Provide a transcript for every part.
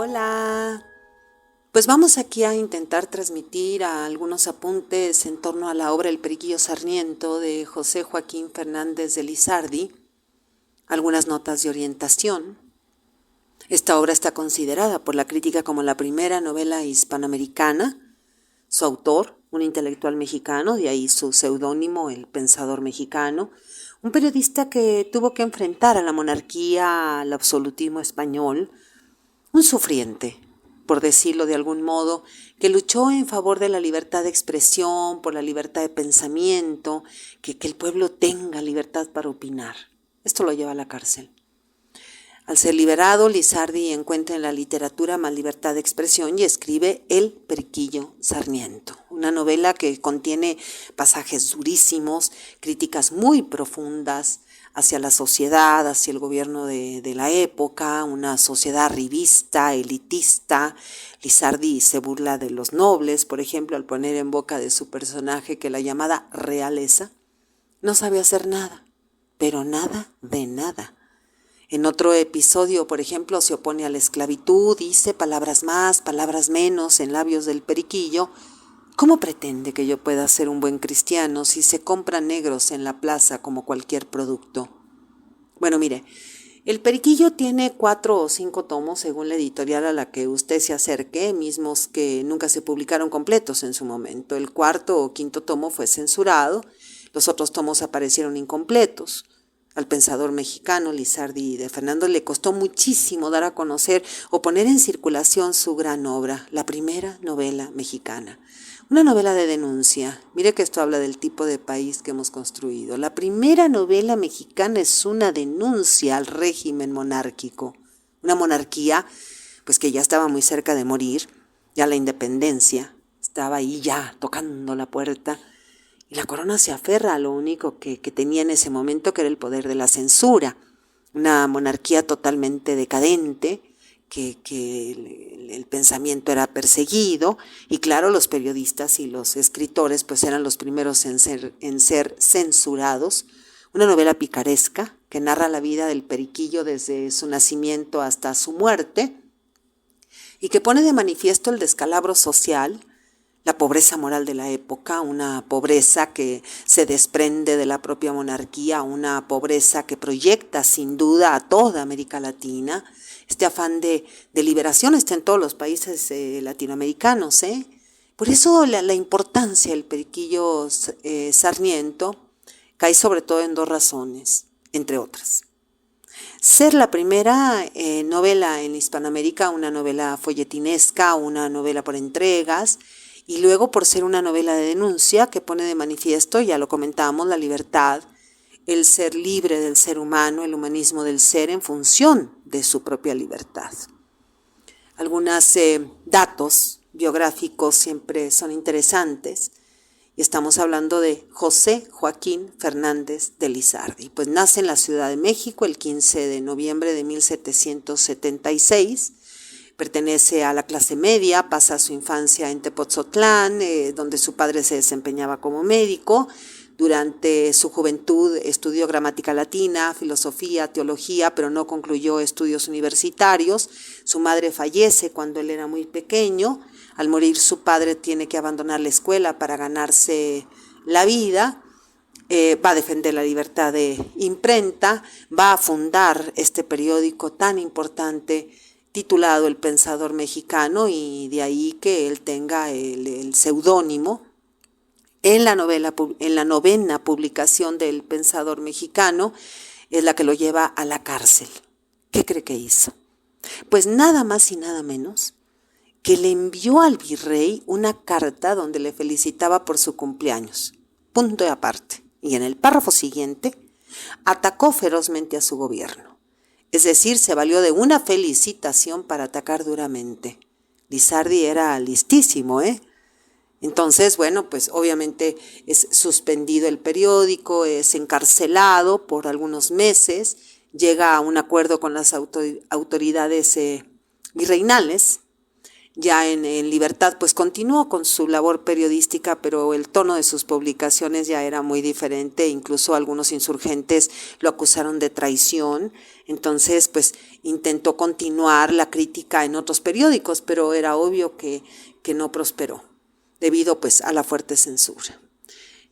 Hola, pues vamos aquí a intentar transmitir algunos apuntes en torno a la obra El Periquillo Sarniento de José Joaquín Fernández de Lizardi, algunas notas de orientación. Esta obra está considerada por la crítica como la primera novela hispanoamericana. Su autor, un intelectual mexicano, de ahí su seudónimo, El Pensador Mexicano, un periodista que tuvo que enfrentar a la monarquía, al absolutismo español, un sufriente, por decirlo de algún modo, que luchó en favor de la libertad de expresión, por la libertad de pensamiento, que el pueblo tenga libertad para opinar. Esto lo lleva a la cárcel. Al ser liberado, Lizardi encuentra en la literatura más libertad de expresión y escribe El Periquillo Sarniento, una novela que contiene pasajes durísimos, críticas muy profundas hacia la sociedad, hacia el gobierno de la época, una sociedad arribista, elitista. Lizardi se burla de los nobles, por ejemplo, al poner en boca de su personaje que la llamada realeza no sabe hacer nada, pero nada de nada. En otro episodio, por ejemplo, se opone a la esclavitud, dice palabras más, palabras menos en labios del periquillo. ¿Cómo pretende que yo pueda ser un buen cristiano si se compran negros en la plaza como cualquier producto? Bueno, mire, El Periquillo tiene 4 o 5 tomos según la editorial a la que usted se acerque, mismos que nunca se publicaron completos en su momento. El 4º o 5º tomo fue censurado, los otros tomos aparecieron incompletos. Al pensador mexicano Lizardi de Fernando le costó muchísimo dar a conocer o poner en circulación su gran obra, la primera novela mexicana. Una novela de denuncia. Mire que esto habla del tipo de país que hemos construido. La primera novela mexicana es una denuncia al régimen monárquico. Una monarquía, pues que ya estaba muy cerca de morir, ya la independencia estaba ahí ya tocando la puerta. Y la corona se aferra a lo único que tenía en ese momento, que era el poder de la censura. Una monarquía totalmente decadente, que el pensamiento era perseguido, y claro, los periodistas y los escritores pues eran los primeros en ser censurados. Una novela picaresca que narra la vida del periquillo desde su nacimiento hasta su muerte, y que pone de manifiesto el descalabro social, la pobreza moral de la época, una pobreza que se desprende de la propia monarquía, una pobreza que proyecta sin duda a toda América Latina. Este afán de liberación está en todos los países latinoamericanos. Por eso la importancia del Periquillo Sarniento cae sobre todo en 2 razones, entre otras. Ser la primera novela en Hispanoamérica, una novela folletinesca, una novela por entregas, y luego por ser una novela de denuncia que pone de manifiesto, ya lo comentamos, la libertad, el ser libre del ser humano, el humanismo del ser en función de su propia libertad. Algunos datos biográficos siempre son interesantes, y estamos hablando de José Joaquín Fernández de Lizardi. Pues nace en la Ciudad de México el 15 de noviembre de 1776, pertenece a la clase media, pasa su infancia en Tepoztlán, donde su padre se desempeñaba como médico. Durante su juventud estudió gramática latina, filosofía, teología, pero no concluyó estudios universitarios. Su madre fallece cuando él era muy pequeño. Al morir su padre tiene que abandonar la escuela para ganarse la vida. Va a defender la libertad de imprenta, va a fundar este periódico tan importante titulado El Pensador Mexicano, y de ahí que él tenga el seudónimo. En la novena publicación del Pensador Mexicano es la que lo lleva a la cárcel. ¿Qué cree que hizo? Pues nada más y nada menos que le envió al virrey una carta donde le felicitaba por su cumpleaños. Punto y aparte. Y en el párrafo siguiente atacó ferozmente a su gobierno. Es decir, se valió de una felicitación para atacar duramente. Lizardi era listísimo, Entonces, bueno, pues obviamente es suspendido el periódico, es encarcelado por algunos meses, llega a un acuerdo con las autoridades virreinales. Ya en libertad, pues continuó con su labor periodística, pero el tono de sus publicaciones ya era muy diferente. Incluso algunos insurgentes lo acusaron de traición. Entonces, pues intentó continuar la crítica en otros periódicos, pero era obvio que no prosperó, debido pues a la fuerte censura.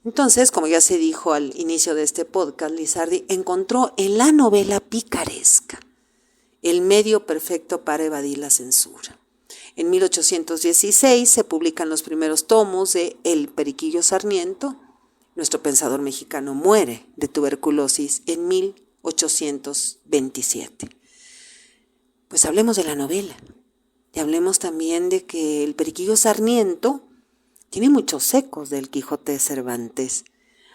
Entonces, como ya se dijo al inicio de este podcast, Lizardi encontró en la novela picaresca el medio perfecto para evadir la censura. En 1816 se publican los primeros tomos de El Periquillo Sarmiento. Nuestro pensador mexicano muere de tuberculosis en 1827. Pues hablemos de la novela y hablemos también de que El Periquillo Sarmiento tiene muchos ecos del Quijote de Cervantes,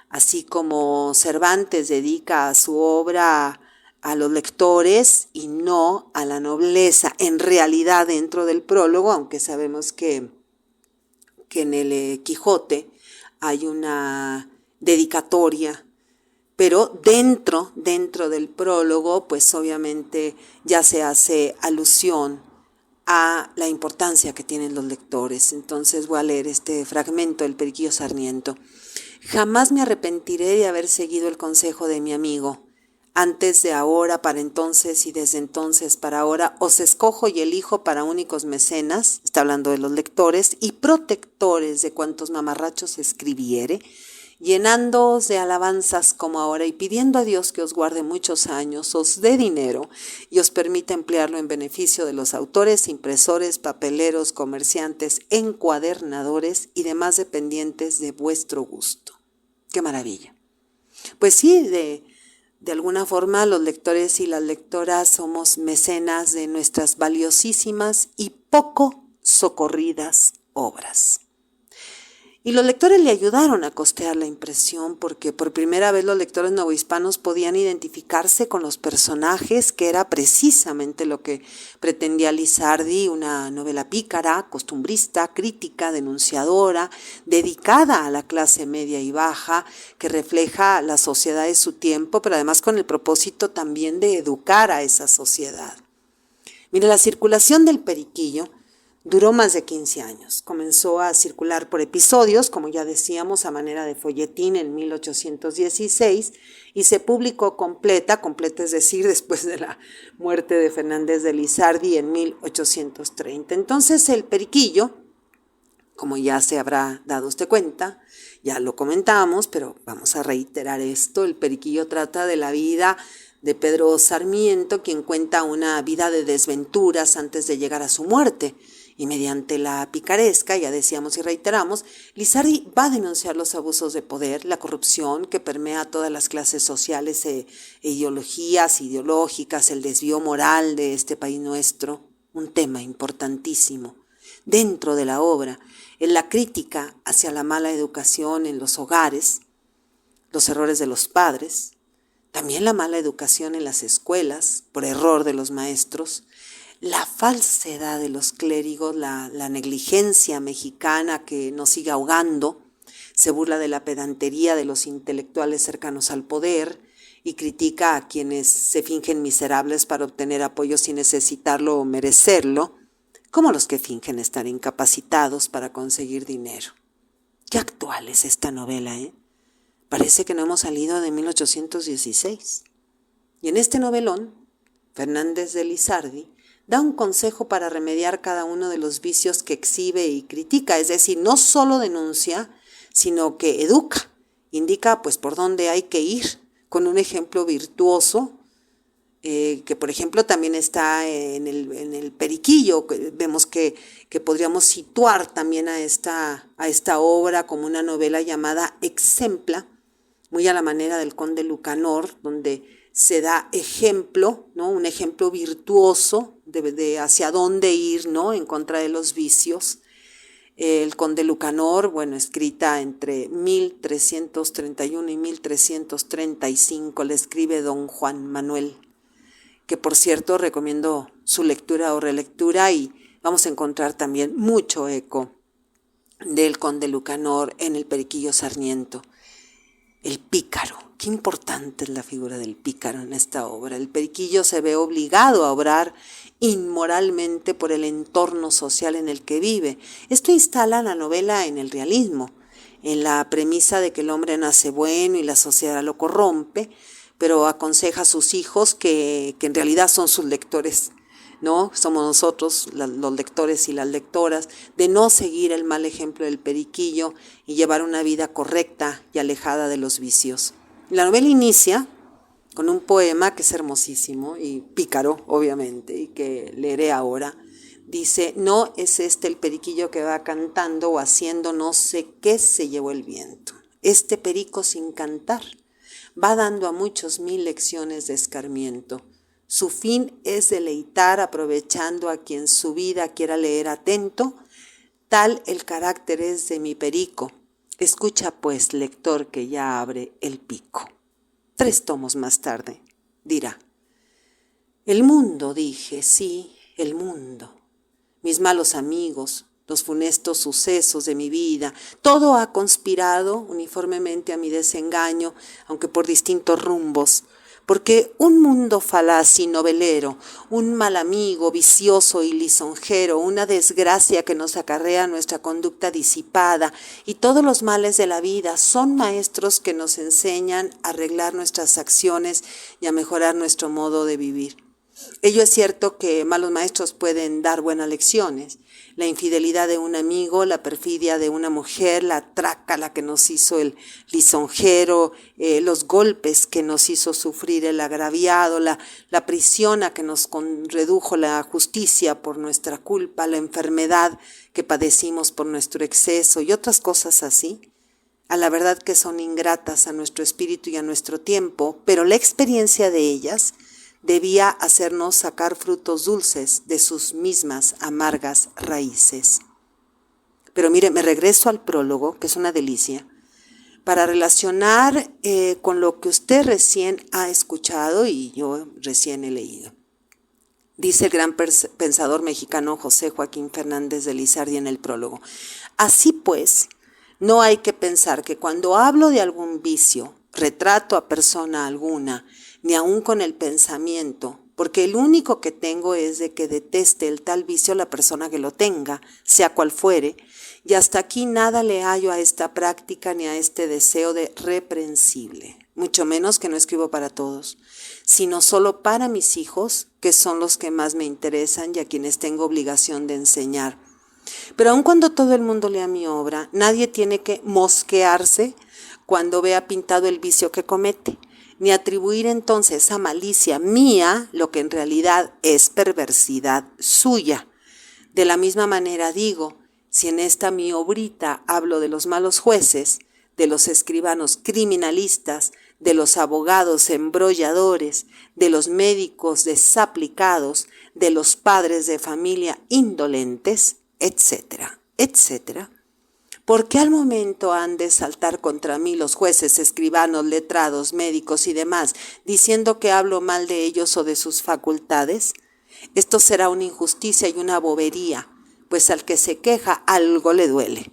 así como Cervantes dedica su obra a los lectores y no a la nobleza. En realidad, dentro del prólogo, aunque sabemos que en el Quijote hay una dedicatoria, pero dentro del prólogo, pues obviamente ya se hace alusión a la importancia que tienen los lectores. Entonces voy a leer este fragmento del Periquillo Sarmiento. Jamás me arrepentiré de haber seguido el consejo de mi amigo. Antes de ahora para entonces y desde entonces para ahora os escojo y elijo para únicos mecenas, está hablando de los lectores, y protectores de cuantos mamarrachos escribiere, llenándoos de alabanzas como ahora y pidiendo a Dios que os guarde muchos años, os dé dinero y os permita emplearlo en beneficio de los autores, impresores, papeleros, comerciantes, encuadernadores y demás dependientes de vuestro gusto. ¡Qué maravilla! Pues sí, de alguna forma los lectores y las lectoras somos mecenas de nuestras valiosísimas y poco socorridas obras. Y los lectores le ayudaron a costear la impresión porque por primera vez los lectores novohispanos podían identificarse con los personajes, que era precisamente lo que pretendía Lizardi, una novela pícara, costumbrista, crítica, denunciadora, dedicada a la clase media y baja, que refleja la sociedad de su tiempo, pero además con el propósito también de educar a esa sociedad. Mire, la circulación del Periquillo duró más de 15 años. Comenzó a circular por episodios, como ya decíamos, a manera de folletín en 1816 y se publicó completa es decir, después de la muerte de Fernández de Lizardi en 1830. Entonces el Periquillo, como ya se habrá dado usted cuenta, ya lo comentamos, pero vamos a reiterar esto, el Periquillo trata de la vida de Pedro Sarmiento, quien cuenta una vida de desventuras antes de llegar a su muerte. Y mediante la picaresca, ya decíamos y reiteramos, Lizardi va a denunciar los abusos de poder, la corrupción que permea a todas las clases sociales e ideologías ideológicas, el desvío moral de este país nuestro, un tema importantísimo. Dentro de la obra, en la crítica hacia la mala educación en los hogares, los errores de los padres, también la mala educación en las escuelas, por error de los maestros, la falsedad de los clérigos, la negligencia mexicana que nos sigue ahogando, se burla de la pedantería de los intelectuales cercanos al poder y critica a quienes se fingen miserables para obtener apoyo sin necesitarlo o merecerlo, como los que fingen estar incapacitados para conseguir dinero. Qué actual es esta novela, ¿eh? Parece que no hemos salido de 1816. Y en este novelón, Fernández de Lizardi da un consejo para remediar cada uno de los vicios que exhibe y critica, es decir, no solo denuncia, sino que educa, indica pues por dónde hay que ir, con un ejemplo virtuoso, que por ejemplo también está en el Periquillo. Vemos que podríamos situar también a esta obra como una novela llamada Exempla, muy a la manera del Conde Lucanor, donde se da ejemplo, ¿no? Un ejemplo virtuoso de hacia dónde ir, ¿no? En contra de los vicios. El Conde Lucanor, escrita entre 1331 y 1335, le escribe don Juan Manuel, que por cierto recomiendo su lectura o relectura, y vamos a encontrar también mucho eco del Conde Lucanor en el Periquillo Sarmiento. el pícaro. Qué importante es la figura del pícaro en esta obra. El periquillo se ve obligado a obrar inmoralmente por el entorno social en el que vive. Esto instala la novela en el realismo, en la premisa de que el hombre nace bueno y la sociedad lo corrompe, pero aconseja a sus hijos que en realidad son sus lectores, ¿no? Somos nosotros, los lectores y las lectoras, de no seguir el mal ejemplo del periquillo y llevar una vida correcta y alejada de los vicios. La novela inicia con un poema que es hermosísimo y pícaro, obviamente, y que leeré ahora. Dice: no es este el periquillo que va cantando o haciendo no sé qué se llevó el viento. Este perico sin cantar va dando a muchos mil lecciones de escarmiento. Su fin es deleitar aprovechando a quien su vida quiera leer atento. Tal el carácter es de mi perico. Escucha pues, lector, que ya abre el pico. 3 tomos más tarde dirá: el mundo, dije, sí, el mundo. Mis malos amigos, los funestos sucesos de mi vida, todo ha conspirado uniformemente a mi desengaño, aunque por distintos rumbos, porque un mundo falaz y novelero, un mal amigo vicioso y lisonjero, una desgracia que nos acarrea nuestra conducta disipada y todos los males de la vida son maestros que nos enseñan a arreglar nuestras acciones y a mejorar nuestro modo de vivir. Ello es cierto que malos maestros pueden dar buenas lecciones. La infidelidad de un amigo, la perfidia de una mujer, la trácala que nos hizo el lisonjero, los golpes que nos hizo sufrir el agraviado, la prisión a que nos redujo la justicia por nuestra culpa, la enfermedad que padecimos por nuestro exceso y otras cosas así, a la verdad que son ingratas a nuestro espíritu y a nuestro tiempo, pero la experiencia de ellas debía hacernos sacar frutos dulces de sus mismas amargas raíces. Pero mire, me regreso al prólogo, que es una delicia, para relacionar con lo que usted recién ha escuchado y yo recién he leído. Dice el gran pensador mexicano José Joaquín Fernández de Lizardi en el prólogo: así pues, no hay que pensar que cuando hablo de algún vicio, retrato a persona alguna, ni aun con el pensamiento, porque el único que tengo es de que deteste el tal vicio la persona que lo tenga, sea cual fuere, y hasta aquí nada le hallo a esta práctica ni a este deseo de reprensible, mucho menos que no escribo para todos, sino solo para mis hijos, que son los que más me interesan y a quienes tengo obligación de enseñar. Pero aun cuando todo el mundo lea mi obra, nadie tiene que mosquearse cuando vea pintado el vicio que comete, ni atribuir entonces a malicia mía lo que en realidad es perversidad suya. De la misma manera digo, si en esta mi obrita hablo de los malos jueces, de los escribanos criminalistas, de los abogados embrolladores, de los médicos desaplicados, de los padres de familia indolentes, etcétera, etcétera, ¿por qué al momento han de saltar contra mí los jueces, escribanos, letrados, médicos y demás, diciendo que hablo mal de ellos o de sus facultades? Esto será una injusticia y una bobería, pues al que se queja algo le duele.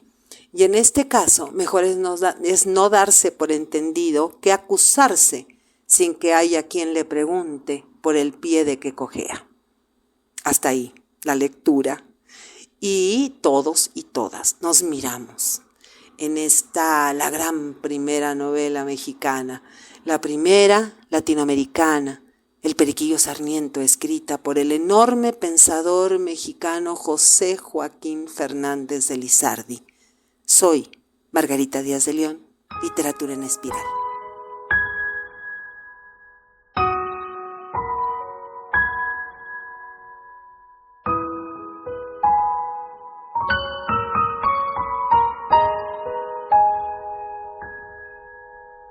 Y en este caso, mejor es no darse por entendido que acusarse sin que haya quien le pregunte por el pie de que cojea. Hasta ahí la lectura. Y todos y todas nos miramos en la gran primera novela mexicana, la primera latinoamericana, El Periquillo Sarmiento, escrita por el enorme pensador mexicano José Joaquín Fernández de Lizardi. Soy Margarita Díaz de León, Literatura en Espiral.